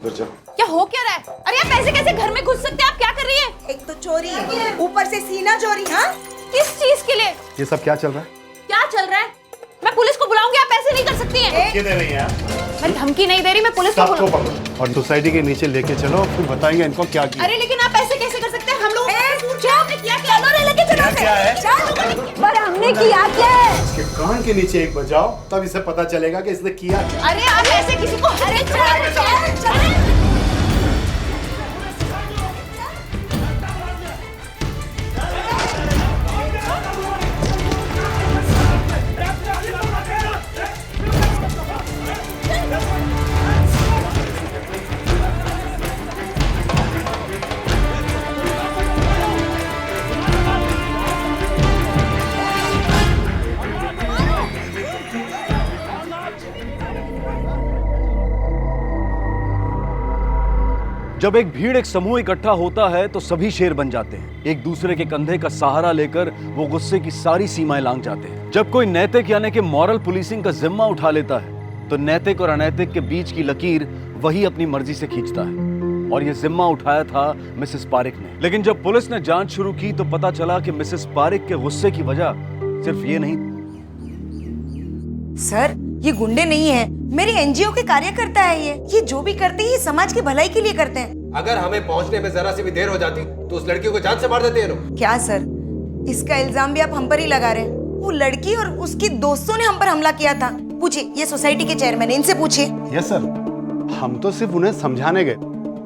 क्या हो क्या रहा है? अरे आप पैसे कैसे घर में घुस सकते हैं? आप क्या कर रही है? एक तो चोरी है, ऊपर से सीना चोरी। हाँ, किस चीज के लिए? ये सब क्या चल रहा है? क्या चल रहा है? मैं पुलिस को बुलाऊंगी, आप ऐसे नहीं कर सकती हैं। धमकी दे रही हैं? मैं धमकी नहीं दे रही, मैं पुलिस को सबको बुलाऊंगी। पकड़ो और सोसाइटी के नीचे लेके चलो, फिर बताएंगे इनको क्या किया। अरे लेकिन आप ऐसे कैसे कर सकते हैं? हम लोग क्या है? पर हमने किया क्या है? इसके कान के नीचे एक बजाओ, तब इसे पता चलेगा कि इसने किया क्या। अरे आप ऐसे किसी को जब एक भीड़ एक समूह इकट्ठा होता है तो सभी शेर बन जाते हैं। एक दूसरे के कंधे का सहारा लेकर वो गुस्से की सारी सीमाएं लांघ जाते हैं। जब कोई नैतिक यानी कि मॉरल पुलिसिंग का जिम्मा उठा लेता है तो नैतिक और अनैतिक के बीच की लकीर वही अपनी मर्जी से खींचता है। और ये जिम्मा उठाया था मिसेस पारिक ने। लेकिन जब पुलिस ने जांच शुरू की तो पता चला कि मिसेस पारिक के गुस्से की वजह सिर्फ ये नहीं। सर, ये गुंडे नहीं है, मेरी एनजीओ के कार्यकर्ता है। ये जो भी करते हैं ये समाज की भलाई के लिए करते हैं। अगर हमें पहुंचने में जरा सी भी देर हो जाती तो उस लड़की को जान से मार देते हैं लोग। क्या सर, इसका इल्जाम भी आप हम पर ही लगा रहे हैं? वो लड़की और उसकी दोस्तों ने हम पर हमला किया था। पूछिए, ये सोसाइटी के चेयरमैन है, इनसे पूछिए। यस सर, हम तो सिर्फ उन्हें समझाने गए,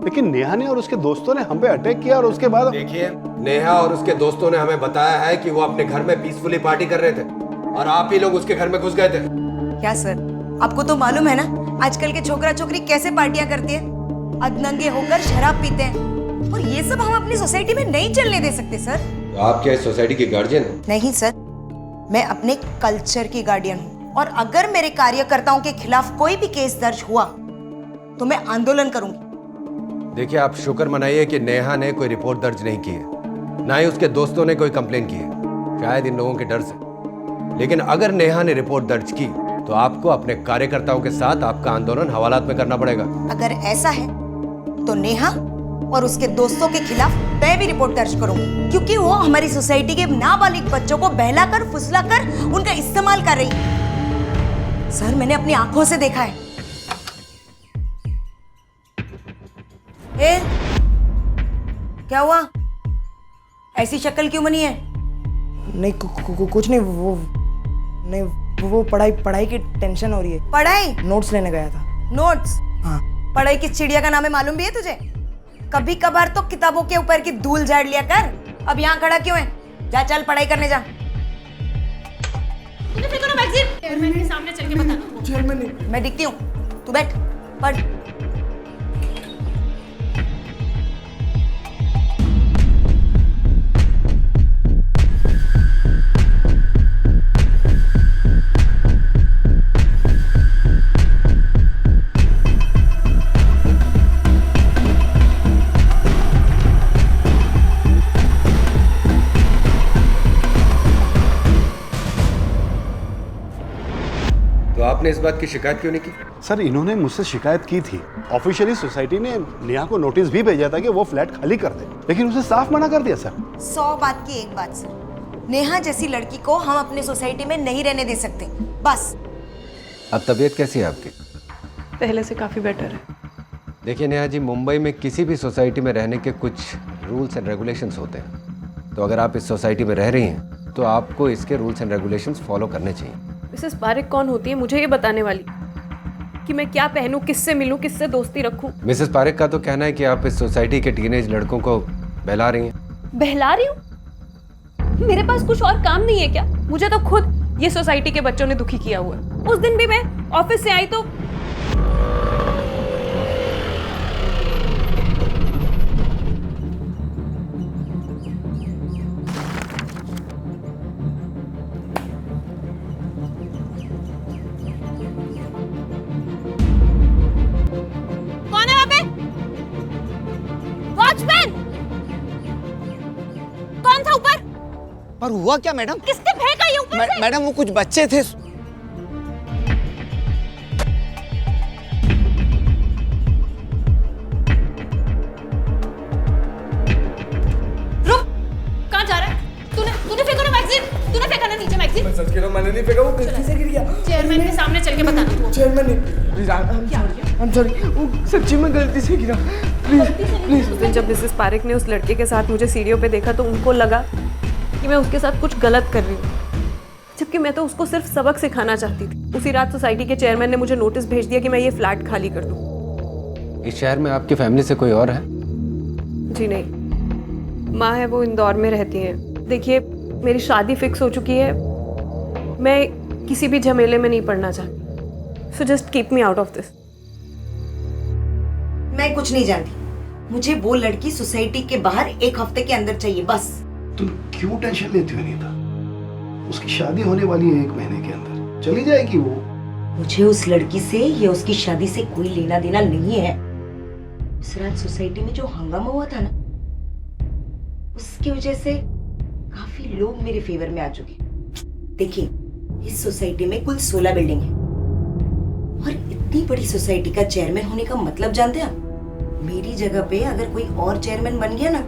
लेकिन नेहा ने और उसके दोस्तों ने हम पे अटैक किया और उसके बाद देखिए, नेहा और उसके दोस्तों ने हमें बताया है कि वो अपने घर में पीसफुली पार्टी कर रहे थे और आप ही लोग उसके घर में घुस गए थे। क्या सर, आपको तो मालूम है ना आजकल के छोकरा छोकरी कैसे पार्टियां करती है? अधनंगे होकर शराब पीते हैं, और ये सब हम अपनी सोसाइटी में नहीं चलने दे सकते सर। तो आप क्या इस सोसाइटी के गार्जियन हैं? नहीं सर, मैं अपने कल्चर की गार्डियन हूँ, और अगर मेरे कार्यकर्ताओं के खिलाफ कोई भी केस दर्ज हुआ तो मैं आंदोलन करूंगी। देखिए, आप शुक्र मनाइए कि नेहा ने कोई रिपोर्ट दर्ज नहीं की है, ना ही उसके दोस्तों ने कोई कंप्लेन की है, शायद इन लोगों के डर से। लेकिन अगर नेहा ने रिपोर्ट दर्ज की तो आपको अपने कार्यकर्ताओं के साथ आपका आंदोलन हवालात में करना पड़ेगा। अगर ऐसा है तो नेहा और उसके दोस्तों के खिलाफ मैं भी रिपोर्ट दर्ज करूंगी, क्योंकि वो हमारी सोसाइटी के नाबालिग बच्चों को बहलाकर फुसलाकर उनका इस्तेमाल कर रही है। सर, मैंने अपनी आंखों से देखा है। ए, क्या हुआ? ऐसी शक्ल क्यों बनी है? नहीं कुछ नहीं, वो पढ़ाई की टेंशन हो रही है। पढ़ाई? नोट्स लेने गया था। नोट्स? हाँ। पढ़ाई किस चिड़िया का नाम है मालूम भी है तुझे? कभी कभार तो किताबों के ऊपर की धूल झाड़ लिया कर। अब यहाँ खड़ा क्यों है? जा, चल पढ़ाई करने जा। चेयरमैन के सामने चल के बताना। मैं दिखती हूँ, तू बैठ, पढ़। तो आपने इस बात की शिकायत क्यों नहीं की? सर, इन्होंने मुझसे शिकायत की थी। ऑफिशियली सोसाइटी ने नेहा को नोटिस भी भेजा था कि वो फ्लैट खाली कर दे, लेकिन उसे साफ मना कर दिया सर। 100 बात की एक बात सर, नेहा जैसी लड़की को हम अपने सोसाइटी में नहीं रहने दे सकते, बस। अब तबीयत कैसी है आपकी? पहले से काफ़ी बेटर है। देखिए नेहा जी, मुंबई में किसी भी सोसाइटी में रहने के कुछ रूल्स एंड रेगुलेशंस होते हैं। तो अगर आप इस सोसाइटी में रह रही हैं तो आपको इसके रूल्स एंड रेगुलेशंस फॉलो करने चाहिए। मिसेस पारिक कौन होती है मुझे ये बताने वाली कि मैं क्या पहनूं, किससे मिलूं, किससे दोस्ती रखूं? मिसेस पारिक का तो कहना है कि आप इस सोसाइटी के टीनेज लड़कों को बहला रही हैं। बहला रही हूँ? मेरे पास कुछ और काम नहीं है क्या? मुझे तो खुद ये सोसाइटी के बच्चों ने दुखी किया हुआ है। उस दिन भी मैं ऑफिस से आई तो पर हुआ क्या मैडम? किसने फेंका ये ऊपर से? मैडम, वो कुछ बच्चे थे। मेरे सामने चल के बताना तू। Chairman please I am sorry वो सच्ची में गलती से गिरा प्लीज प्लीज। उस दिन जब मिसेस पारेख ने उस लड़के के साथ मुझे सीढ़ियों पे देखा तो उनको लगा कि मैं उसके साथ कुछ गलत कर रही हूँ, जबकि मैं तो उसको सिर्फ सबक सिखाना चाहती थी। उसी रात सोसाइटी के चेयरमैन ने मुझे नोटिस भेज दिया कि मैं ये फ्लैट खाली कर दूँ। इस शहर में आपकी फैमिली से कोई और है? जी नहीं, माँ है, वो इंदौर में रहती हैं। देखिए मेरी शादी फिक्स हो चुकी है, मैं किसी भी झमेले में नहीं पड़ना चाहती, so just keep me out of this. मैं कुछ नहीं जानती, मुझे वो लड़की सोसाइटी के बाहर 1 हफ्ते के अंदर चाहिए बस। तुम क्यों टेंशन लेती हो अनीता? उसकी शादी होने वाली है 1 महीने के अंदर, चली जाएगी वो। मुझे उस लड़की से या उसकी शादी से कोई लेना देना नहीं है। इस रात सोसाइटी में जो हंगामा हुआ था ना, उसकी वजह से काफी लोग मेरे फेवर में आ चुके। देखिए, इस सोसाइटी में कुल 16 बिल्डिंग है और इतनी बड़ी सोसाइटी का चेयरमैन होने का मतलब जानते हैं आप? मेरी जगह पे अगर कोई और चेयरमैन बन गया ना,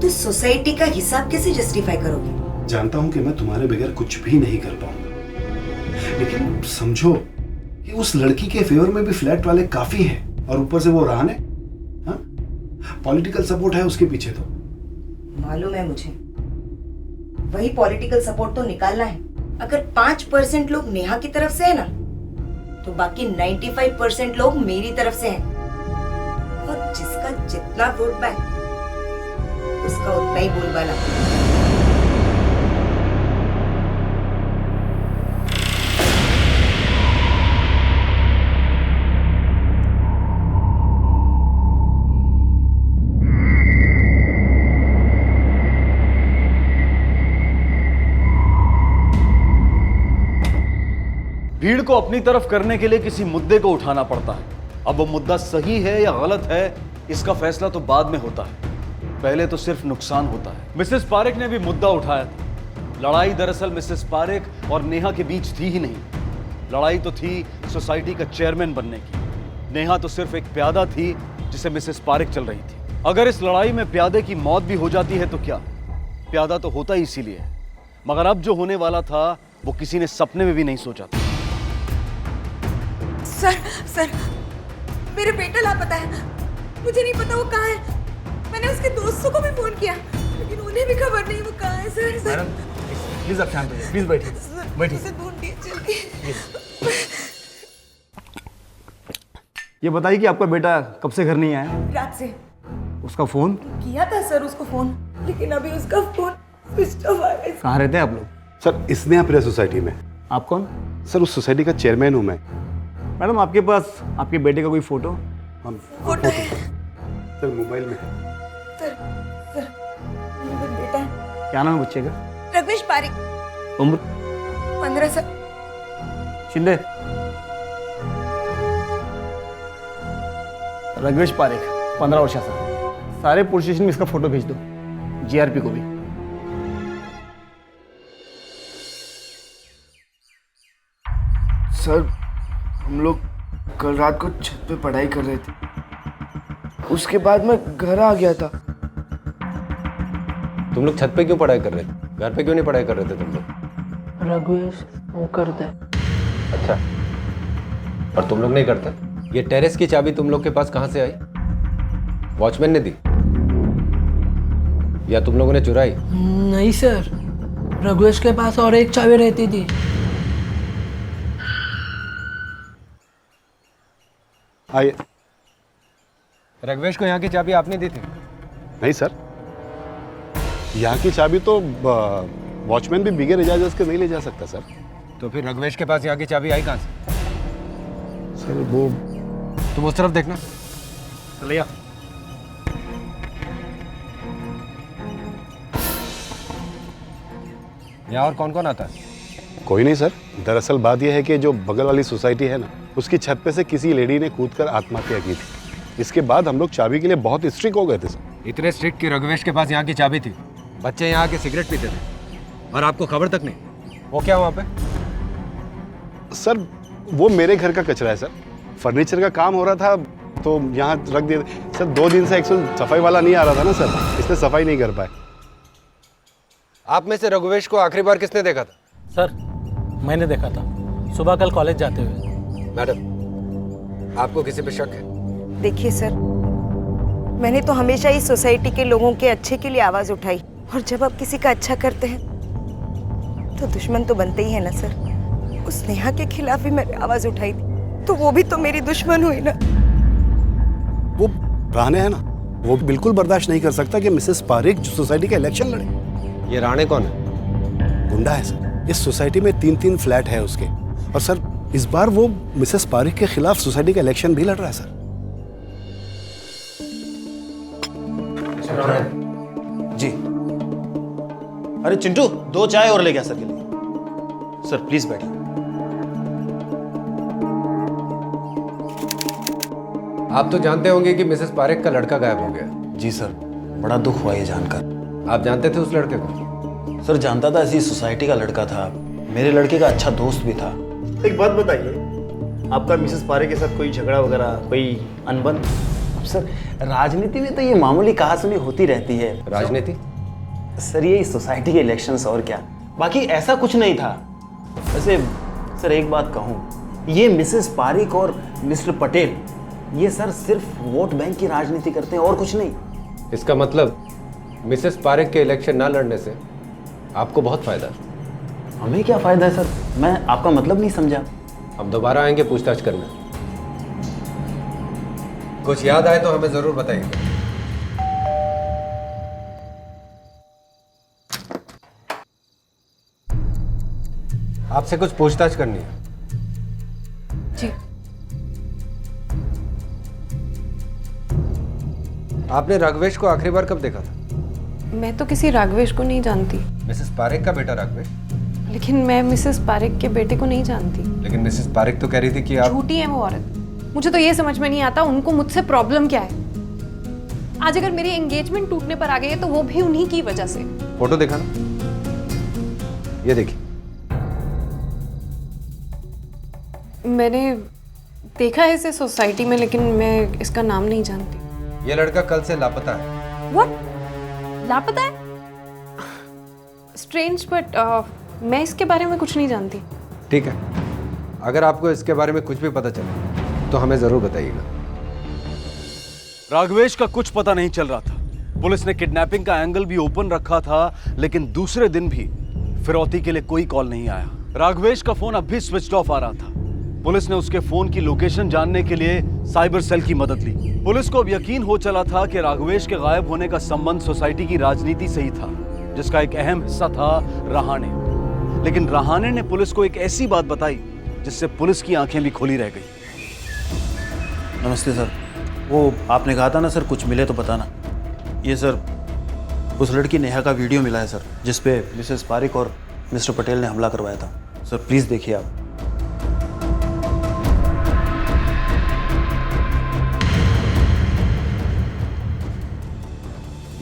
तो सोसाइटी का हिसाब कैसे जस्टिफाई करोगे? जानता हूं कि मैं तुम्हारे बगैर कुछ भी नहीं कर पाऊंगा, लेकिन समझो कि उस लड़की के फेवर में भी फ्लैट वाले काफी हैं और ऊपर से वो राहन है। पॉलिटिकल सपोर्ट है उसके पीछे। तो मालूम है मुझे, वही पॉलिटिकल सपोर्ट तो निकालना है। अगर 5% लोग नेहा की तरफ से है ना, तो बाकी 95% लोग मेरी तरफ से हैं। और जिसका जितना वोट बैंक, उसका उतना ही बोलबाला। भीड़ को अपनी तरफ करने के लिए किसी मुद्दे को उठाना पड़ता है। अब वो मुद्दा सही है या गलत है, इसका फैसला तो बाद में होता है, पहले तो सिर्फ नुकसान होता है। मिसेस पारेख ने भी मुद्दा उठाया था। लड़ाई दरअसल मिसेस पारेख और नेहा के बीच थी ही नहीं, लड़ाई तो थी सोसाइटी का चेयरमैन बनने की। नेहा तो सिर्फ एक प्यादा थी जिसे मिसेस पारेख चल रही थी। अगर इस लड़ाई में प्यादे की मौत भी हो जाती है तो क्या, प्यादा तो होता ही इसीलिए है। मगर अब जो होने वाला था वो किसी ने सपने में भी नहीं सोचा था। सर मेरे बेटा लापता है, मुझे नहीं पता वो कहाँ है। मैंने उसके दोस्तों को भी फोन किया, लेकिन उन्हें भी खबर नहीं वो कहाँ है। सर मैडम प्लीज आप शांत होइए, प्लीज बैठिए बैठिए। उसे ढूंढिए जल्दी। ये बताइए कि आपका बेटा कब से घर नहीं आया? रात से उसका फोन किया था सर उसको फोन, लेकिन अभी उसका फोन स्विच ऑफ आ गया। कहाँ रहते हैं आप लोग? सर, इसने अपने सोसाइटी में। आप कौन? सर, उस सोसाइटी का चेयरमैन हूं मैं। मैडम आपके पास आपके बेटे का कोई फोटो? फोटो है सर, मोबाइल में। सर मेरा बेटा है। क्या नाम है बच्चे का? रघुवेश पारेख। उम्र? 15 साल। शिंदे। रघुवेश पारेख 15 वर्षाचा। सारे पुलिस स्टेशन में इसका फोटो भेज दो, जीआरपी को भी। सर, हम लोग कल रात को छत पे पढ़ाई कर रहे थे, उसके बाद मैं घर आ गया था। तुम लोग छत पे क्यों पढ़ाई कर रहे थे? घर पे क्यों नहीं पढ़ाई कर रहे थे तुम लोग? रघुवेश वो करता है। अच्छा, और तुम लोग नहीं करते? ये टेरेस की चाबी तुम लोग के पास कहाँ से आई? वॉचमैन ने दी या तुम लोगों ने चुराई? नहीं सर, रघुवेश के पास और एक चाबी रहती थी। आइए। रघुवेश को यहाँ की चाबी आपने दी थी? नहीं सर, यहाँ की चाबी तो वॉचमैन भी बगैर इजाजत के नहीं ले जा सकता सर। तो फिर रघुवेश के पास यहाँ की चाबी आई कहाँ से? सर वो, तुम उस तरफ देखना। लिया। यहाँ और कौन कौन आता है? कोई नहीं सर। दरअसल बात यह है कि जो बगल वाली सोसाइटी है ना, उसकी छत पे से किसी लेडी ने कूदकर आत्महत्या की थी। इसके बाद हम लोग चाबी के लिए बहुत स्ट्रिक्ट हो गए थे सर। इतने स्ट्रिक्ट कि रघुवेश के पास यहाँ की चाबी थी। बच्चे यहाँ आके सिगरेट पीते थे और आपको खबर तक नहीं। वो क्या वहाँ पे? सर वो मेरे घर का कचरा है सर। फर्नीचर का काम हो रहा था तो यहाँ रख दिया सर। 2 दिन से एक्चुअल सफाई वाला नहीं आ रहा था ना सर, इसलिए सफाई नहीं कर पाए। आप में से रघुवेश को आखिरी बार किसने देखा था? सर मैंने देखा था। सुबह कल कॉलेज जाते हुए। मैडम, आपको किसी पे शक है? देखिए सर, मैंने तो हमेशा इस सोसाइटी के लोगों के अच्छे के लिए आवाज उठाई, और जब आप किसी का अच्छा करते हैं तो दुश्मन तो बनते ही है ना सर। उस नेहा के खिलाफ भी मैंने आवाज उठाई थी, तो वो भी तो मेरी दुश्मन हुई ना। वो राणे है ना, वो बिल्कुल बर्दाश्त नहीं कर सकता कि मिसेस पारिक जो सोसाइटी का इलेक्शन लड़े। ये राणे कौन है? गुंडा है सर। इस सोसाइटी में 3-3 फ्लैट है उसके, और सर इस बार वो मिसेस पारिक के खिलाफ सोसाइटी का इलेक्शन भी लड़ रहा है सर। जी। अरे चिंटू, 2 चाय और ले गया सर के लिए। सर प्लीज बैठिए। आप तो जानते होंगे कि मिसेस पारेख का लड़का गायब हो गया। जी सर, बड़ा दुख हुआ ये जानकर। आप जानते थे उस लड़के को? सर जानता था, ऐसी सोसाइटी का लड़का था, मेरे लड़के का अच्छा दोस्त भी था। एक बात बताइए, आपका मिसेस पारेख के साथ कोई झगड़ा वगैरह, कोई अनबन? सर राजनीति में तो ये मामूली कहासुनी होती रहती है। राजनीति? सर ये सोसाइटी के इलेक्शंस और क्या, बाकी ऐसा कुछ नहीं था। वैसे सर एक बात कहूँ, ये मिसेस पारिक और मिस्टर पटेल, ये सर सिर्फ वोट बैंक की राजनीति करते हैं और कुछ नहीं। इसका मतलब मिसेस पारेख के इलेक्शन ना लड़ने से आपको बहुत फायदा है। हमें क्या फायदा है सर, मैं आपका मतलब नहीं समझा। अब दोबारा आएंगे पूछताछ करने, कुछ याद आए तो हमें जरूर बताइएगा। आपसे कुछ पूछताछ करनी है। जी। आपने राघवेश को आखिरी बार कब देखा था? मैं तो किसी राघवेश को नहीं जानती। मिसेस पारेख का बेटा राघवेश? लेकिन मैं मिसेस पारेख के बेटे को नहीं जानती। लेकिन मिसेस पारेख तो कह रही थी कि आप... झूठी है वो औरत। मुझे तो ये समझ में नहीं आता उनको मुझसे प्रॉब्लम क्या है। आज अगर मेरी एंगेजमेंट टूटने पर आ गई है तो वो भी उन्हीं की वजह से। फोटो देखा ना, ये देखिए। मैंने देखा है इसे सोसाइटी में, लेकिन मैं इसका नाम नहीं जानती। ये लड़का कल से लापता है। What? लापता है? स्ट्रेंज, बट मैं इसके बारे में कुछ नहीं जानती। ठीक है, अगर आपको इसके बारे में कुछ भी पता चले तो हमें जरूर बताइएगा। राघवेश का कुछ पता नहीं चल रहा था। पुलिस ने किडनैपिंग का एंगल भी ओपन रखा था, लेकिन दूसरे दिन भी फिरौती के लिए कोई कॉल नहीं आया। राघवेश का फोन अब भी स्विच ऑफ आ रहा था। पुलिस ने उसके फोन की लोकेशन जानने के लिए साइबर सेल की मदद ली। पुलिस को अब यकीन हो चला था कि राघवेश के गायब होने का संबंध सोसाइटी की राजनीति से ही था, जिसका एक अहम हिस्सा था रहाणे। लेकिन रहाणे ने पुलिस को एक ऐसी बात बताई जिससे पुलिस की आंखें भी खुली रह गई। नमस्ते सर, वो आपने कहा था ना सर कुछ मिले तो बताना। ये सर उस लड़की नेहा का वीडियो मिला है सर, जिसपे मिसेस पारिक और मिस्टर पटेल ने हमला करवाया था। सर प्लीज देखिए आप।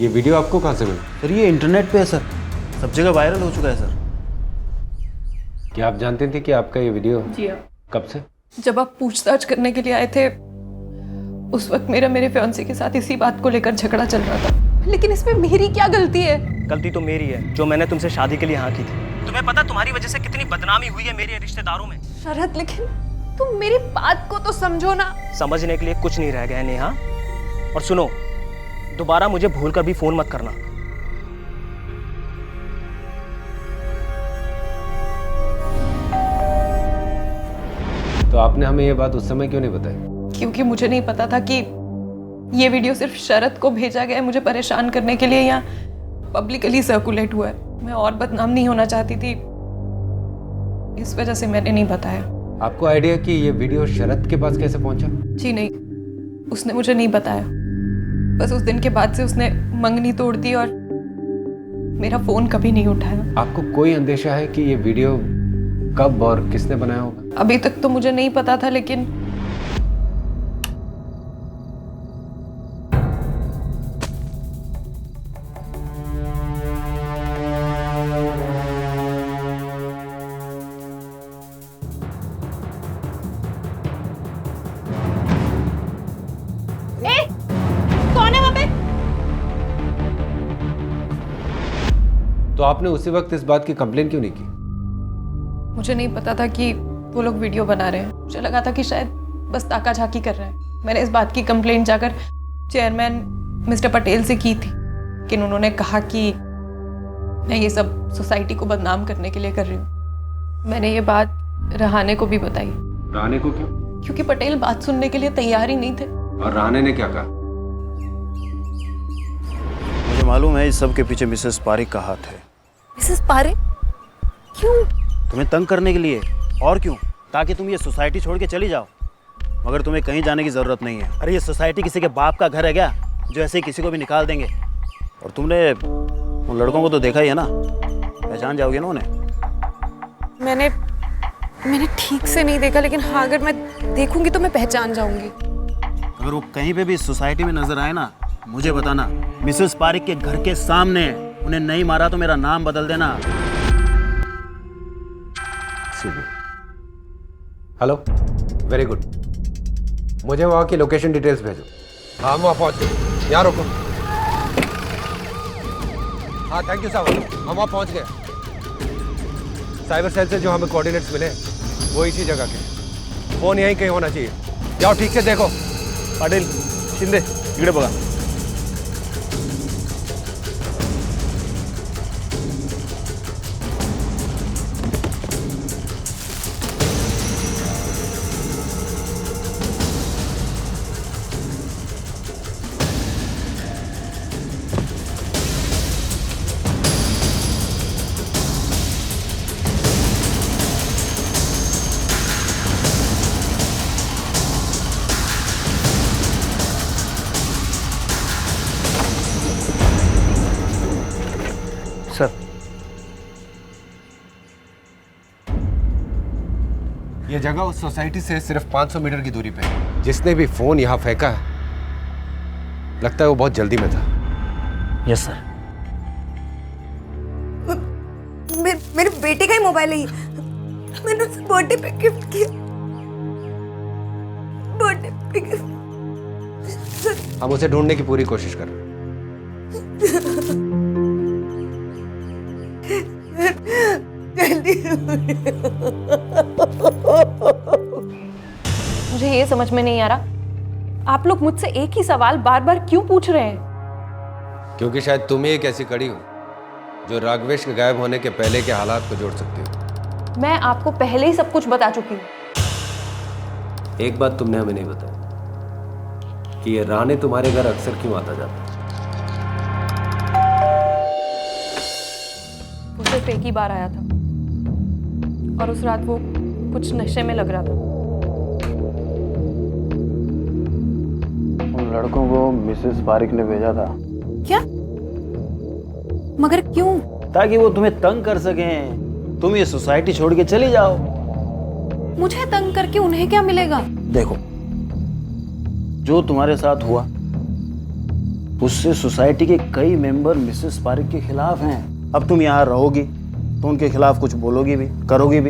ये वीडियो आपको कहाँ से मिला? सर ये इंटरनेट पे है सर, सब जगह वायरल हो चुका है सर। क्या आप जानते थे कि आपका ये वीडियो? जी हाँ। कब से? जब आप पूछताछ करने के लिए आए थे उस वक्त मेरे फियांसे के साथ इसी बात को लेकर झगड़ा चल रहा था। लेकिन इसमें मेरी क्या गलती है? गलती तो मेरी है जो मैंने तुमसे शादी के लिए हाँ की थी। तुम्हें पता तुम्हारी वजह से कितनी बदनामी हुई है मेरे रिश्तेदारों में। शरद, लेकिन तुम मेरी बात को तो समझो ना। समझने के लिए कुछ नहीं रह गया नेहा। और सुनो, दोबारा मुझे भूल कर भी फोन मत करना। तो आपने हमें ये बात उस समय क्यों नहीं बताई? क्योंकि मुझे नहीं पता था कि ये वीडियो सिर्फ शरद को भेजा गया है मुझे परेशान करने के लिए, या पब्लिकली सर्कुलेट हुआ है। मैं और बदनाम नहीं होना चाहती थी, इस वजह से मैंने नहीं बताया। आपको आइडिया कि ये वीडियो शरद के पास कैसे पहुंचा? जी नहीं, उसने मुझे नहीं बताया। बस उस दिन के बाद से उसने मंगनी तोड़ दी और मेरा फोन कभी नहीं उठाया। आपको कोई अंदेशा है कि ये वीडियो कब और किसने बनाया होगा? अभी तक तो मुझे नहीं पता था, लेकिन कौन है वहां पे? तो आपने उसी वक्त इस बात की कंप्लेन क्यों नहीं की? मुझे नहीं पता था कि वो लोग वीडियो बना रहे हैं। मुझे लगा था कि शायद बस ताका झाकी कर रहे हैं। मैंने इस बात की कंप्लेंट जाकर चेयरमैन मिस्टर पटेल से की थी, लेकिन उन्होंने कहा कि मैं ये सब सोसाइटी को बदनाम करने के लिए कर रही हूँ। मैंने ये बात रहाने को भी बताई। रहाने को क्यों? क्योंकि पटेल बात सुनने के लिए तैयार ही नहीं थे। और रहाने ने क्या कहा? मुझे मालूम है इस सब के पीछे मिसेस पारिक का हाथ है। मिसेस पारिक? क्यों? तुम्हें तंग करने के लिए, और क्यों? ताकि तुम ये सोसाइटी छोड़ के चली जाओ। मगर तुम्हें कहीं जाने की ज़रूरत नहीं है। अरे ये सोसाइटी किसी के बाप का घर है क्या, जो ऐसे ही किसी को भी निकाल देंगे? और तुमने उन लड़कों को तो देखा ही है ना, पहचान जाओगे ना उन्हें। मैंने ठीक से नहीं देखा, लेकिन हाँ अगर मैं देखूंगी तो मैं पहचान जाऊंगी। अगर वो कहीं पे भी इस सोसाइटी में नजर आए ना, मुझे बताना। मिसेस पारिक के घर के सामने। उन्हें नहीं मारा तो मेरा नाम बदल देना। Hello, very good. मुझे वहाँ की लोकेशन डिटेल्स भेजो। हाँ, हम वहाँ पहुँच गए। यहाँ रुको। हाँ, थैंक यू साहब, हम वहाँ पहुँच गए। साइबर सेल से जो हमें कोऑर्डिनेट्स मिले वो इसी जगह के। फोन यहीं कहीं होना चाहिए। जाओ ठीक से देखो। पाटिल, शिंदे, इकडे बघा। सर, ये जगह उस सोसाइटी से सिर्फ 500 मीटर की दूरी पे है। जिसने भी फोन यहाँ फेंका है, लगता है वो बहुत जल्दी में था। Yes sir. मेरे बेटे का ही मोबाइल है ये। मैंने उसे बर्थडे पे गिफ्ट किया। बर्थडे पे गिफ्ट। हम उसे ढूंढने की पूरी कोशिश कर रहे हैं। मुझे ये समझ में नहीं आ रहा, आप लोग मुझसे एक ही सवाल बार बार क्यों पूछ रहे हैं? क्योंकि शायद तुम ही एक ऐसी कड़ी हो जो राघवेश के गायब होने के पहले के हालात को जोड़ सकती हो। मैं आपको पहले ही सब कुछ बता चुकी हूँ। एक बात तुमने हमें नहीं बताई कि ये राणे तुम्हारे घर अक्सर क्यों आता जाता है। वो सिर्फ एक ही बार आया था, और उस रात वो कुछ नशे में लग रहा था। उन लड़कों को मिसेस पारिक ने भेजा था। क्या? मगर क्यों? ताकि वो तुम्हें तंग कर सकें, तुम ये सोसाइटी छोड़ के चली जाओ। मुझे तंग करके उन्हें क्या मिलेगा? देखो, जो तुम्हारे साथ हुआ उससे सोसाइटी के कई मेंबर मिसेस पारिक के खिलाफ हैं। अब तुम यहाँ रहोगी तो उनके खिलाफ कुछ बोलोगी भी, करोगी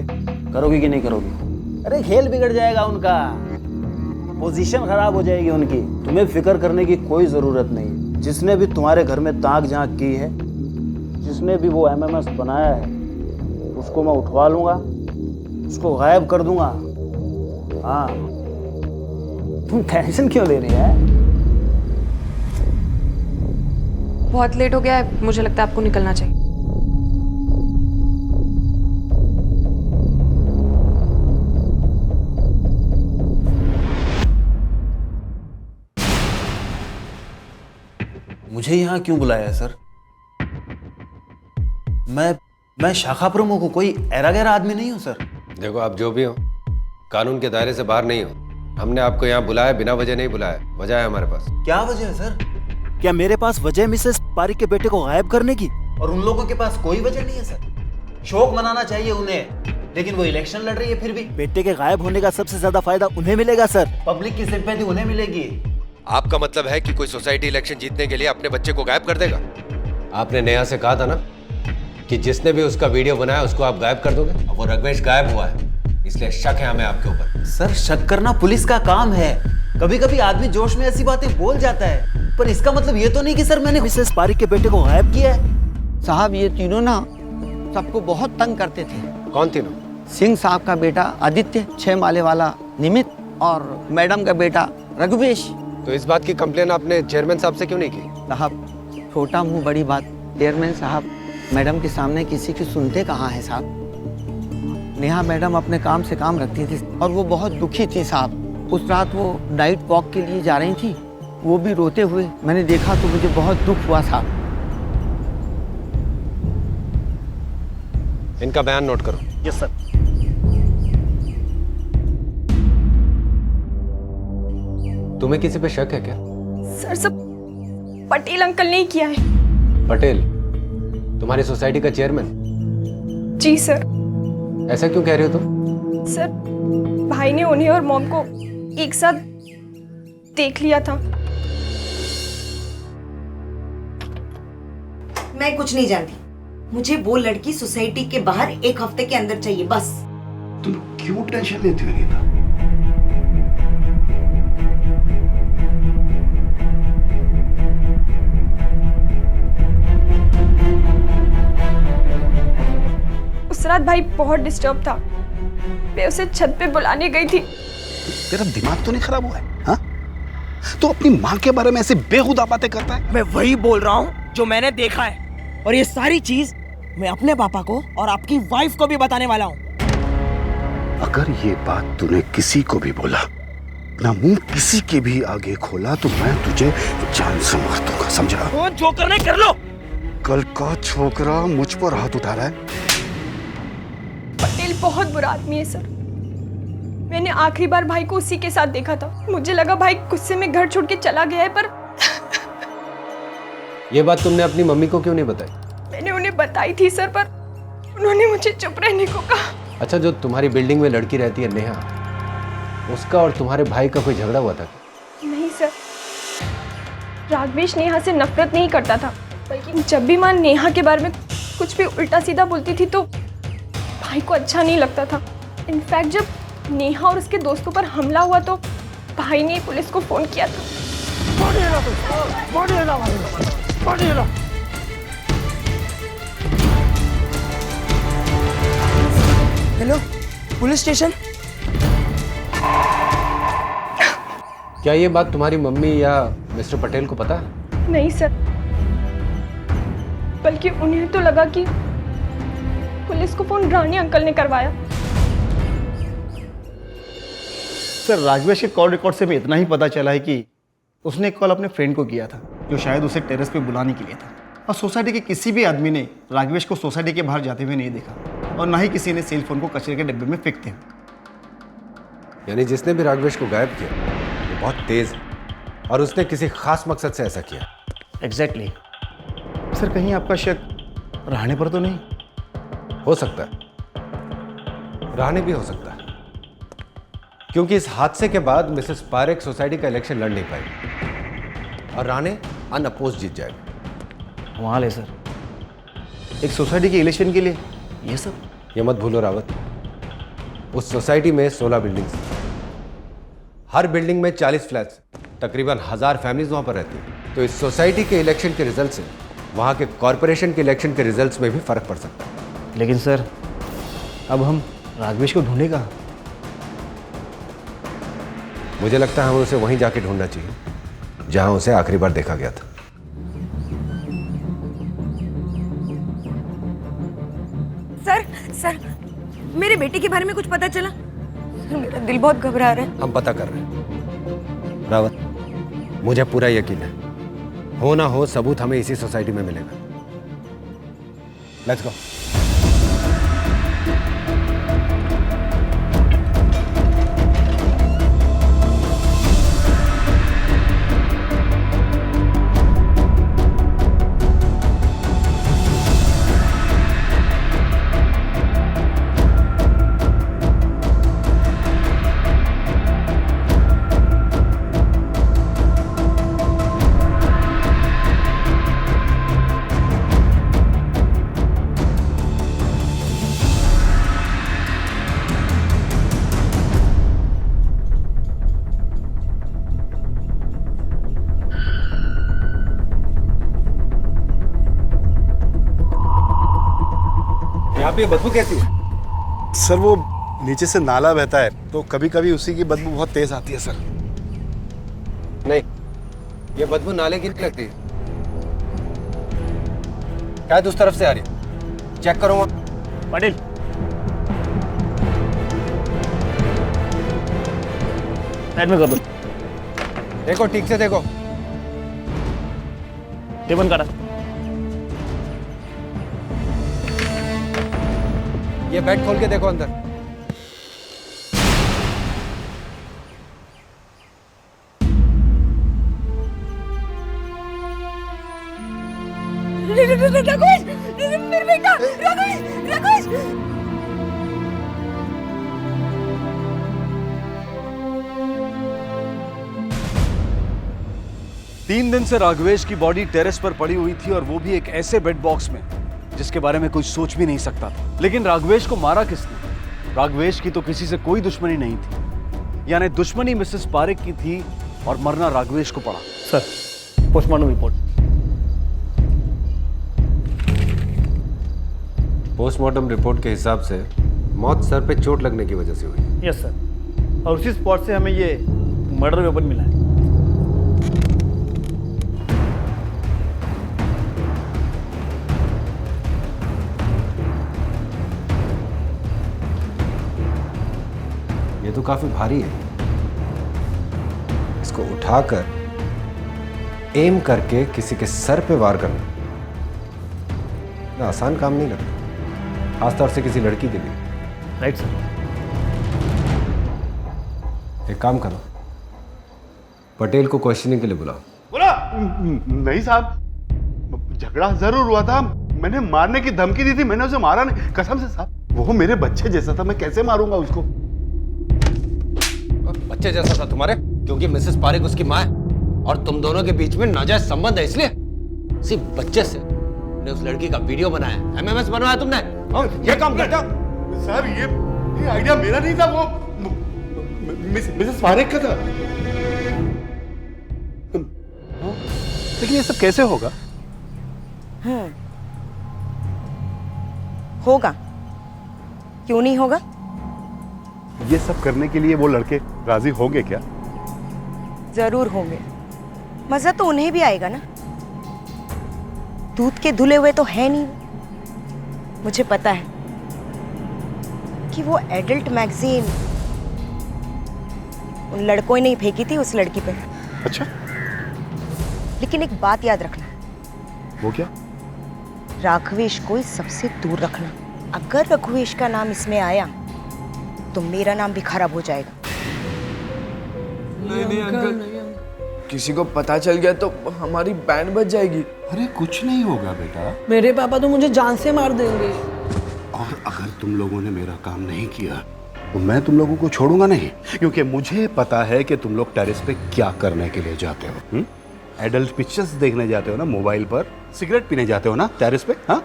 कि नहीं करोगी? अरे खेल बिगड़ जाएगा उनका, पोजीशन खराब हो जाएगी उनकी। तुम्हें फिक्र करने की कोई जरूरत नहीं। जिसने भी तुम्हारे घर में ताक झांक की है, जिसने भी वो एमएमएस बनाया है, उसको मैं उठवा लूंगा, उसको गायब कर दूंगा। हाँ, तुम टेंशन क्यों ले रही है? बहुत लेट हो गया है, मुझे लगता है आपको निकलना चाहिए। मुझे यहाँ क्यों बुलाया है सर? मैं शाखा प्रमुख हूँ, कोई ऐरा गैरा आदमी नहीं हूँ सर। देखो, आप जो भी हो, कानून के दायरे से बाहर नहीं हो। हमने आपको यहाँ बुलाया, बिना वजह नहीं बुलाया। वजह है हमारे पास। क्या वजह है सर? क्या मेरे पास वजह मिसेस पारिक के बेटे को गायब करने की? और उन लोगों के पास कोई वजह नहीं है सर। शोक मनाना चाहिए उन्हें, लेकिन वो इलेक्शन लड़ रही है। फिर भी बेटे के गायब होने का सबसे ज्यादा फायदा उन्हें मिलेगा सर। पब्लिक की सिंपैथी उन्हें मिलेगी। आपका मतलब है कि कोई सोसाइटी इलेक्शन जीतने के लिए अपने बच्चे को गायब कर देगा? आपने नेहा से कहा था ना कि जिसने भी उसका वीडियो बनाया उसको आप गायब कर दोगे। अब वो राघवेश गायब हुआ है, इसलिए शक है हमें आपके ऊपर। सर, शक करना पुलिस का काम है। कभी कभी आदमी जोश में ऐसी बातें बोल जाता है, पर इसका मतलब ये तो नहीं कि सर मैंने मिसेस पारिक के बेटे को गायब किया है। साहब, ये तीनों ना सबको बहुत तंग करते थे। कौन तीनों? सिंह साहब का बेटा आदित्य, 6 माले वाला निमित और मैडम का बेटा रघुवेश। तो इस बात की कंप्लेन आपने चेयरमैन साहब से क्यों नहीं की? साहब, छोटा मुंह बड़ी बात। चेयरमैन साहब मैडम के सामने किसी की सुनते कहाँ हैं साहब। नेहा मैडम अपने काम से काम रखती थी और वो बहुत दुखी थी साहब। उस रात वो नाइट वॉक के लिए जा रही थी, वो भी रोते हुए मैंने देखा तो मुझे बहुत दुख हुआ साहब। इनका बयान नोट करो। Yes sir. तुम्हें किसी पे शक है क्या? सर सब पटेल अंकल ने ही किया है। पटेल तुम्हारी सोसाइटी का चेयरमैन? जी सर। ऐसा क्यों कह रहे हो तुम? सर भाई ने उन्हें और मॉम को एक साथ देख लिया था। मैं कुछ नहीं जानती, मुझे वो लड़की सोसाइटी के बाहर 1 हफ्ते के अंदर चाहिए बस। तुम क्यों टेंशन लेती हो नीता? उस रात भाई बहुत डिस्टर्ब था, मैं उसे छत पे बुलाने गई थी। तेरा दिमाग तो नहीं खराब हुआ है? हाँ? तो अपनी माँ के बारे में ऐसे बेहुदा बातें करता है? मैं वही बोल रहा हूँ जो मैंने देखा है, और ये सारी चीज मैं अपने पापा को और आपकी वाइफ को भी बताने वाला हूँ। अगर ये बात तूने किसी को भी बोला, ना मुंह किसी के भी आगे खोला, तो मैं तुझे जान से मार दूंगा, समझा? वो जो करना है कर लो। कल का छोकरा मुझ पर हाथ उठा रहा है। पटेल बहुत बुरा आदमी है सर। मैंने आखिरी बार भाई को उसी के साथ देखा था। मुझे लगा भाई गुस्से में घर छोड़ के चला गया है, पर ये बात तुमने अपनी मम्मी को क्यों नहीं बताई? मैंने उन्हें बताई थी सर, पर उन्होंने मुझे चुप रहने को कहा। अच्छा, जो तुम्हारी बिल्डिंग में लड़की रहती है नेहा, उसका और तुम्हारे भाई का कोई झगड़ा हुआ था? नहीं सर, राघवेश नेहा से नफरत नहीं करता था, बल्कि जब भी माँ नेहा के बारे में कुछ भी उल्टा सीधा बोलती थी तो भाई को अच्छा नहीं लगता था। इनफैक्ट जब नेहा और उसके दोस्तों पर हमला हुआ तो भाई ने पुलिस को फोन किया था। Hello, police station. क्या ये बात तुम्हारी मम्मी या मिस्टर पटेल को पता है? नहीं सर, बल्कि उन्हें तो लगा कि पुलिस को फोन रानी अंकल ने करवाया। सर, राघवेश के कॉल रिकॉर्ड से भी इतना ही पता चला है कि उसने कॉल अपने फ्रेंड को किया था, जो शायद उसे टेरेस पे बुलाने के लिए था। और सोसाइटी के किसी भी आदमी ने राघवेश को सोसाइटी के बाहर जाते हुए नहीं देखा, और ना ही किसी ने सेल फोन को कचरे के डिब्बे में फेंकते हैं। यानी जिसने भी राघवेश को गायब किया वो बहुत तेज है, और उसने किसी खास मकसद से ऐसा किया। एग्जैक्टली। सर, कहीं आपका शक रहने पर तो नहीं? हो सकता है, रहने भी हो सकता है, क्योंकि इस हादसे के बाद मिसेस पारेख सोसाइटी का इलेक्शन लड़ नहीं पाई और राणे अनअपोज जीत जाएगा। कमाल है सर, एक सोसाइटी के इलेक्शन के लिए ये सब। ये मत भूलो रावत, उस सोसाइटी में 16 बिल्डिंग्स, हर बिल्डिंग में 40 फ्लैट्स, तकरीबन 1000 फैमिलीज वहां पर रहती हैं। तो इस सोसाइटी के इलेक्शन के रिजल्ट से वहां के कॉरपोरेशन के इलेक्शन के रिजल्ट्स में भी फर्क पड़ सकता है। लेकिन सर, अब हम राघवेश को ढूंढे कहाँ? मुझे लगता है हमें उसे वहीं जाके ढूंढना चाहिए जहां उसे आखिरी बार देखा गया था। सर, मेरे बेटे के बारे में कुछ पता चला? सर, मेरा दिल बहुत घबरा रहा है। हम पता कर रहे हैं रावत, मुझे पूरा यकीन है, हो ना हो सबूत हमें इसी सोसाइटी में मिलेगा। Let's go. यहाँ पे बदबू कैसी है? सर वो नीचे से नाला बहता है तो कभी कभी उसी की बदबू बहुत तेज आती है सर। नहीं, ये बदबू नाले की नहीं लगती, शायद उस तरफ से आ रही है। चेक करो पाटिल, साइड में कर दो। देखो ठीक से देखो। टेबल काटा। ये बेड खोल के देखो अंदर। रघुवेश, मेरे बेटा, रघुवेश। 3 दिन से राघवेश की बॉडी टेरेस पर पड़ी हुई थी और वो भी एक ऐसे बेड बॉक्स में जिसके बारे में कोई सोच भी नहीं सकता था। लेकिन राघवेश को मारा किसने? राघवेश की तो किसी से कोई दुश्मनी नहीं थी, यानी दुश्मनी मिसेस पारेख की थी और मरना राघवेश को पड़ा। Sir, postmortem report. Postmortem report के हिसाब से मौत सर पे चोट लगने की वजह से हुई है। यस सर, और उसी स्पॉट से हमें ये मर्डर वेपन मिला है। ये तो काफी भारी है, इसको उठाकर एम करके किसी के सर पे वार करना ना आसान काम नहीं लगता, खासतौर से किसी लड़की के लिए। Right sir. एक काम करो, पटेल को क्वेश्चनिंग के लिए बुलाओ। बोला नहीं साहब, झगड़ा जरूर हुआ था, मैंने मारने की धमकी दी थी, मैंने उसे मारा नहीं, कसम से साहब। वो मेरे बच्चे जैसा था, मैं कैसे मारूंगा उसको? बच्चे जैसा था तुम्हारे? क्योंकि मिसेस पारेख उसकी मां है और तुम दोनों के बीच में नाजायज संबंध है, इसलिए सिर्फ बच्चे से ने उस लड़की का वीडियो बनाया, एमएमएस बनवाया तुमने। ये काम करते हो? सर ये आइडिया मेरा नहीं था, वो मिसेस पारेख का था। लेकिन ये सब कैसे होगा? होगा, क्यों नहीं होगा? ये सब करने के लिए वो लड़के राजी होंगे क्या? जरूर होंगे, मजा तो उन्हें भी आएगा ना। दूध के धुले हुए तो है नहीं। मुझे पता है कि वो एडल्ट मैगजीन उन लड़कों ने नहीं फेंकी थी उस लड़की पे। अच्छा, लेकिन एक बात याद रखना। वो क्या? राघवेश को इस सबसे दूर रखना। अगर रघुवेश का नाम इसमें आया तो मेरा नाम भी खराब हो जाएगा। नहीं अंकल, किसी को पता चल गया तो हमारी बैंड बच जाएगी। अरे कुछ नहीं होगा बेटा। मेरे पापा तो मुझे जान से मार देंगे। और अगर तुम लोगों ने मेरा काम नहीं किया तो मैं तुम लोगों को छोड़ूंगा नहीं, क्योंकि मुझे पता है कि तुम लोग टेरेस पे क्या करने के लिए जाते हो। एडल्ट पिक्चर्स देखने जाते हो ना मोबाइल पर, सिगरेट पीने जाते हो ना टेरेस पे। हाँ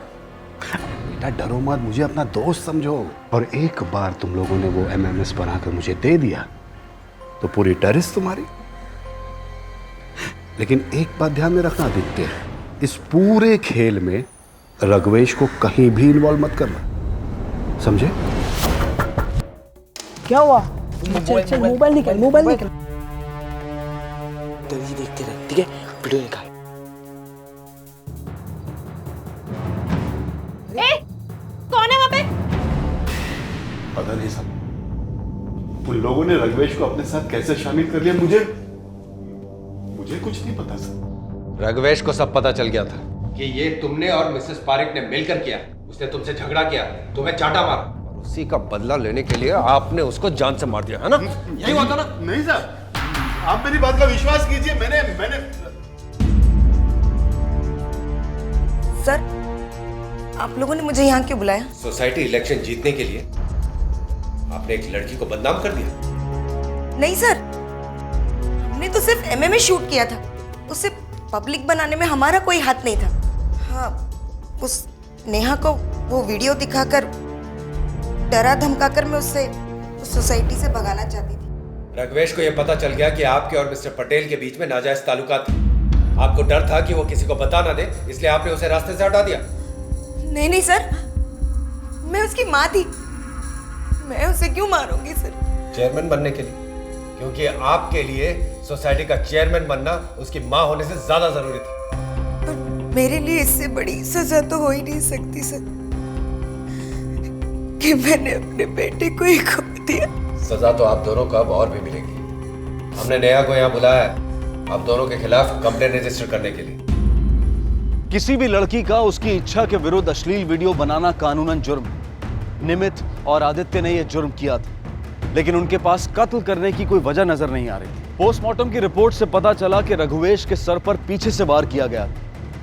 बेटा डरो मत, मुझे अपना दोस्त समझो। और एक बार तुम लोगों ने वो एमएमएस बनाकर मुझे दे दिया तो पूरी टेरेस तुम्हारी। लेकिन एक बात ध्यान में रखना आदित्य, इस पूरे खेल में राघवेश को कहीं भी इन्वॉल्व मत करना, समझे? क्या हुआ? चल मोबाइल निकाल, मोबाइल निकाल। तभी देखते रहे, ठीक है? वीडियो निकाल। कौन है वहाँ पे? पता नहीं सब उन लोगों ने राघवेश को अपने साथ कैसे शामिल कर लिया, मुझे कुछ नहीं पता सर। राघवेश को सब पता चल गया था कि ये तुमने और मिसेस पारेख ने मिलकर किया। उसने तुमसे झगड़ा किया, तुम्हें चाटा मारा और उसी का बदला लेने के लिए आपने उसको जान से मार दिया, है ना? यही हुआ था ना? नहीं सर, आप मेरी बात का विश्वास कीजिए। मैंने सर, आप लोगों ने मुझे यहाँ क्यों बुलाया? सोसाइटी इलेक्शन जीतने के लिए आपने एक लड़की को बदनाम कर दिया। नहीं सर, हमने तो सिर्फ एमएमए शूट किया था, उसे पब्लिक बनाने में हमारा कोई हाथ नहीं था। हाँ, उस नेहा को वो वीडियो दिखाकर डरा धमकाकर मैं उससे उस सोसाइटी से भगाना चाहती थी। राघवेश को यह पता चल गया कि आपके और मिस्टर पटेल के बीच में नाजायज ताल्लुकात थे। आपको डर था कि वो किसी को बता ना दे, इसलिए आपने उसे रास्ते से हटा दिया। नहीं सर, मैं उसकी माँ थी। मैं उसे क्यों मारूंगी सर? चेयरमैन बनने के लिए, क्योंकि आपके लिए सोसाइटी का चेयरमैन बनना उसकी माँ होने से ज्यादा जरूरी था। पर मेरे लिए इससे बड़ी सजा तो हो ही नहीं सकती सर कि मैंने अपने बेटे को ही खो दिया। सजा तो आप दोनों को अब और भी मिलेगी। हमने नेहा को यहाँ बुलाया है आप दोनों के खिलाफ कंप्लेंट रजिस्टर करने के लिए। किसी भी लड़की का उसकी इच्छा के विरुद्ध अश्लील वीडियो बनाना कानूनन जुर्म है। निमित और आदित्य ने यह जुर्म किया था, लेकिन उनके पास कत्ल करने की कोई वजह नजर नहीं आ रही थी। पोस्टमार्टम की रिपोर्ट से पता चला कि रघुवेश के सर पर पीछे से वार किया गया था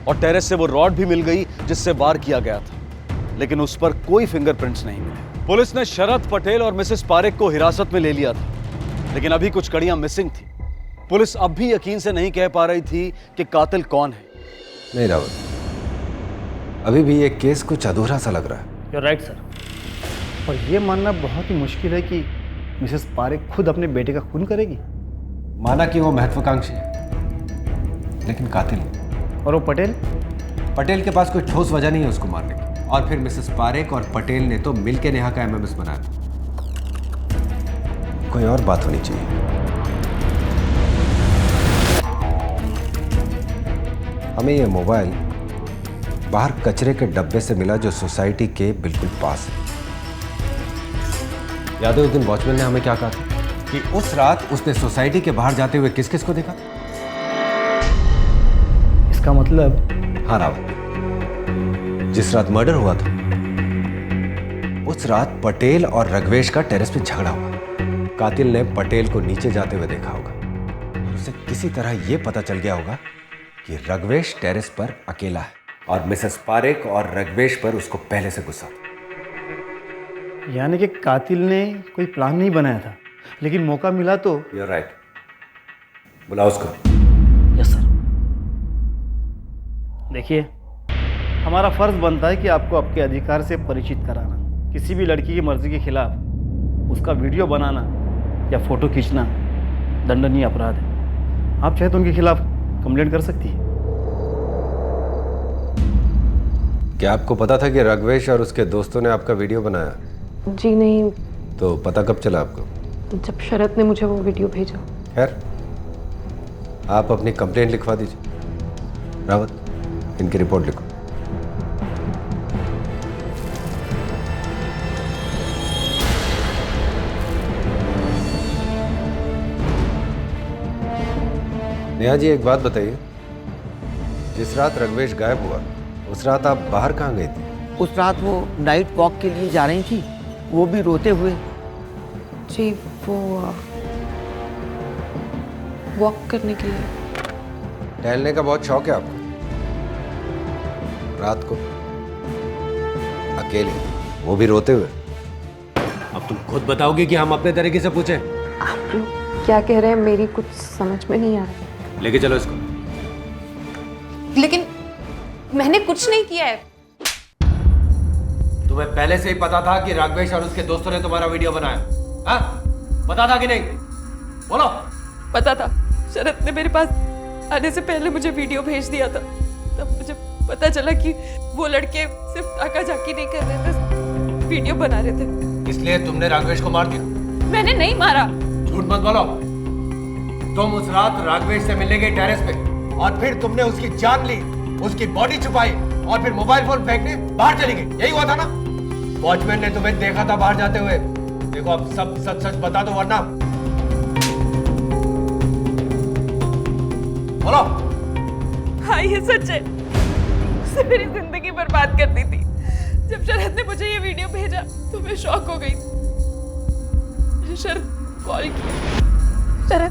और टेरेस से वो रॉड भी मिल गई जिससे वार किया गया था, लेकिन उस पर कोई फिंगरप्रिंट्स नहीं मिले। पुलिस ने शरद पटेल और मिसेस पारेख को हिरासत में ले लिया था, लेकिन अभी कुछ कड़ियां मिसिंग थी। पुलिस अब भी यकीन से नहीं कह पा रही थी कि कातिल कौन है। नहीं रावत, अभी भी ये केस कुछ अधूरा सा लग रहा है। You're right, sir. और ये मानना बहुत ही मुश्किल है कि मिसेस पारेख खुद अपने बेटे का खून करेगी। माना कि वो महत्वाकांक्षी है, लेकिन कातिल नहीं। और वो पटेल? पटेल के पास कोई ठोस वजह नहीं है उसको मारने की। और फिर मिसेस पारेख और पटेल ने तो मिलके नेहा का एमएमएस बनाया। कोई और बात होनी चाहिए। हमें ये मोबाइल बाहर कचरे के डब्बे से मिला जो सोसाइटी के बिल्कुल पास है। याद है उस दिन वॉचमैन ने हमें क्या कहा था कि उस रात उसने सोसाइटी के बाहर जाते हुए किस किस को देखा? इसका मतलब? हाँ रावत, जिस रात मर्डर हुआ था उस रात पटेल और रघुवेश का टेरेस पे झगड़ा हुआ। कातिल ने पटेल को नीचे जाते हुए देखा होगा और उसे किसी तरह यह पता चल गया होगा कि रघुवेश टेरेस पर अकेला है और मिसेस पारेख और रघुवेश पर उसको पहले से गुस्सा था। यानी कि कातिल ने कोई प्लान नहीं बनाया था, लेकिन मौका मिला तो। You're right. बुलाओ उसको। Yes sir. देखिए, हमारा फर्ज बनता है कि आपको आपके अधिकार से परिचित कराना। किसी भी लड़की की मर्जी के खिलाफ उसका वीडियो बनाना या फोटो खींचना दंडनीय अपराध है। आप चाहे तो उनके खिलाफ कंप्लेंट कर सकती है। क्या आपको पता था कि रघुवेश और उसके दोस्तों ने आपका वीडियो बनाया? जी नहीं। तो पता कब चला आपको? जब शरद ने मुझे वो वीडियो भेजा। खैर, आप अपनी कंप्लेंट लिखवा दीजिए। रावत, इनकी रिपोर्ट लिखो। नेहा जी, एक बात बताइए, जिस रात रघुवेश गायब हुआ उस रात आप बाहर कहाँ गई थी? उस रात वो नाइट वॉक के लिए जा रही थी, वो भी रोते हुए। जी, वो वॉक करने के लिए। टहलने का बहुत शौक है आपको? रात को अकेले, वो भी रोते हुए? अब तुम खुद बताओगे कि हम अपने तरीके से पूछें? आप लोग क्या कह रहे हैं, मेरी कुछ समझ में नहीं आ रही। लेके चलो इसको। लेकिन मैंने कुछ नहीं किया है। तुम्हें पहले से ही पता था कि राघवेश और उसके दोस्तों ने तुम्हारा वीडियो बनाया? हाँ? पता था कि नहीं? बोलो। पता था। शरद ने मेरे पास आने से पहले मुझे वीडियो भेज दिया था। तब मुझे पता चला कि वो लड़के सिर्फ ताका झाकी नहीं कर रहे थे, वीडियो बना रहे थे। इसलिए तुमने राघवेश को मार दिया? मैंने नहीं मारा। झूठ मत बोलो। तुम उस रात राघवेश से मिलने गई टेरेस पे और फिर तुमने उसकी जान ली, उसकी बॉडी छुपाई और फिर मोबाइल फोन फेंकने बाहर चली गई। यही हुआ था ना? वॉचमैन ने तुम्हें देखा था बाहर जाते हुए। देखो, अब सब सच सच बता दो वरना। बोलो। हाँ, ये सच है। उससे मेरी जिंदगी बर्बाद कर दी थी। जब शरद ने मुझे ये वीडियो भेजा तो मैं शॉक हो गई। मुझे शरद कॉल किया।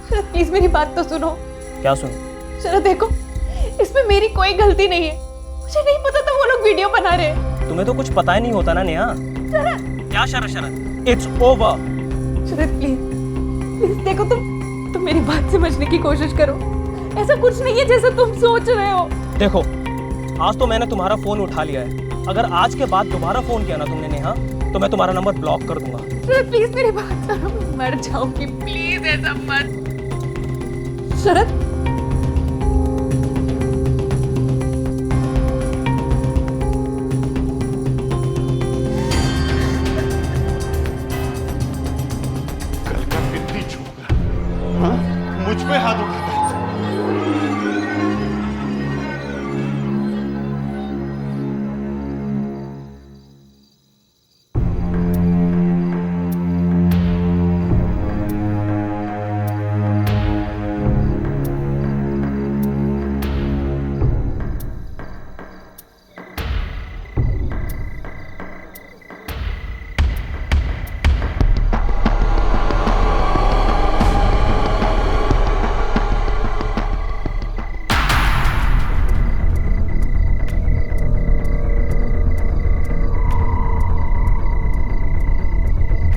शरद प्लीज मेरी बात तो सुनो। क्या सुनो? शरद देखो, इसमें मेरी कोई गलती नहीं है। मुझे नहीं पता था वो लोग वीडियो बना रहे हैं। तुम्हें तो कुछ पता ही नहीं होता ना नेहा। शरद। क्या Sharad? It's over. Sharad please देखो, तुम मेरी बात समझने की कोशिश करो। ऐसा कुछ नहीं है जैसा तुम सोच रहे हो। देखो, आज तो मैंने तुम्हारा फोन उठा लिया है। अगर आज के बाद दोबारा फोन किया ना तुमने नेहा, तो मैं तुम्हारा नंबर ब्लॉक कर दूंगा। शरद प्लीज मेरी बात सुनो, मर जाऊंगी, प्लीज ऐसा मत। शरद मुझ पे हाथ उठाता है।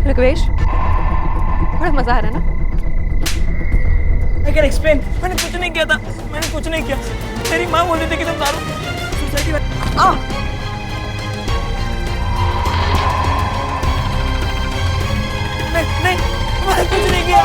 ऋग्वेश, बड़ा मजा आ रहा है ना? I can explain. मैंने कुछ नहीं किया था, मैंने कुछ नहीं किया। मेरी माँ बोल रही थी कि तुम दारू सोसाइटी में नहीं, मैंने कुछ नहीं किया।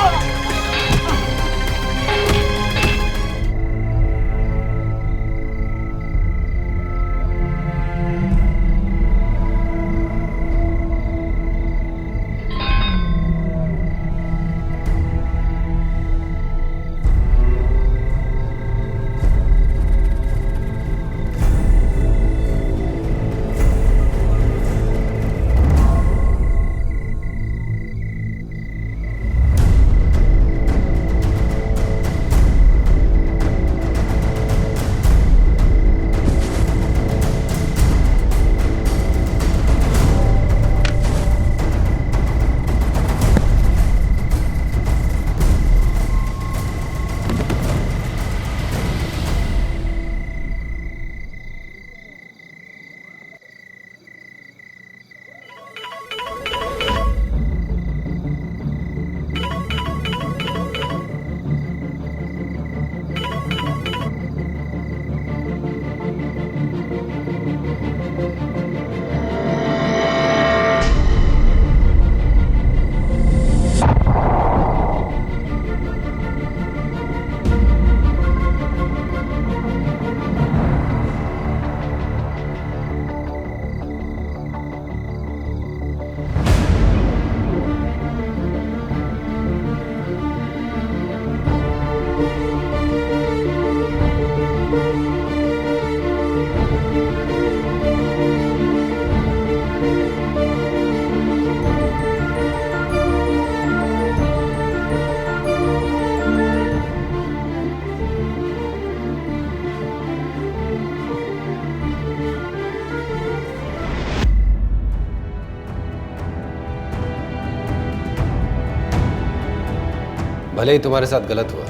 भले ही तुम्हारे साथ गलत हुआ,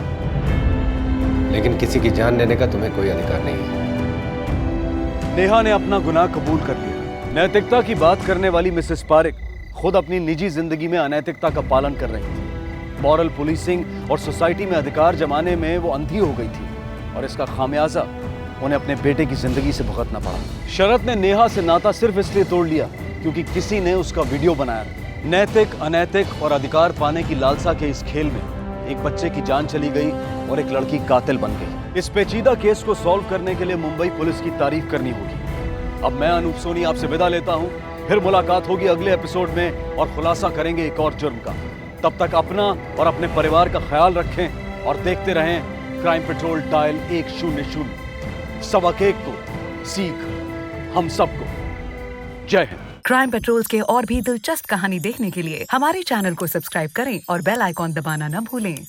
लेकिन किसी की जान लेने का तुम्हें कोई अधिकार नहीं है। नेहा ने अपना गुनाह कबूल कर लिया। नैतिकता की बात करने वाली मिसेस पारिक खुद अपनी निजी जिंदगी में अनैतिकता का पालन कर रही थी। मॉरल पुलिसिंग और सोसाइटी में अधिकार जमाने में वो अंधी हो गई थी और इसका खामियाजा उन्हें अपने बेटे की जिंदगी से भुगतना पड़ा। शरत ने नेहा से नाता सिर्फ इसलिए तोड़ लिया क्योंकि किसी ने उसका वीडियो बनाया। नैतिक, अनैतिक और अधिकार पाने की लालसा के इस खेल में एक बच्चे की जान चली गई और एक लड़की कातिल बन गई। इस पेचीदा केस को सॉल्व करने के लिए मुंबई पुलिस की तारीफ करनी होगी। अब मैं अनूप सोनी आपसे विदा लेता हूं। फिर मुलाकात होगी अगले एपिसोड में और खुलासा करेंगे एक और जुर्म का। तब तक अपना और अपने परिवार का ख्याल रखें और देखते रहें क्राइम पेट्रोल डायल 100। सबक एक को सीख हम सबको। जय हिंद। क्राइम पेट्रोल के और भी दिलचस्प कहानी देखने के लिए हमारे चैनल को सब्सक्राइब करें और बेल आइकॉन दबाना न भूलें।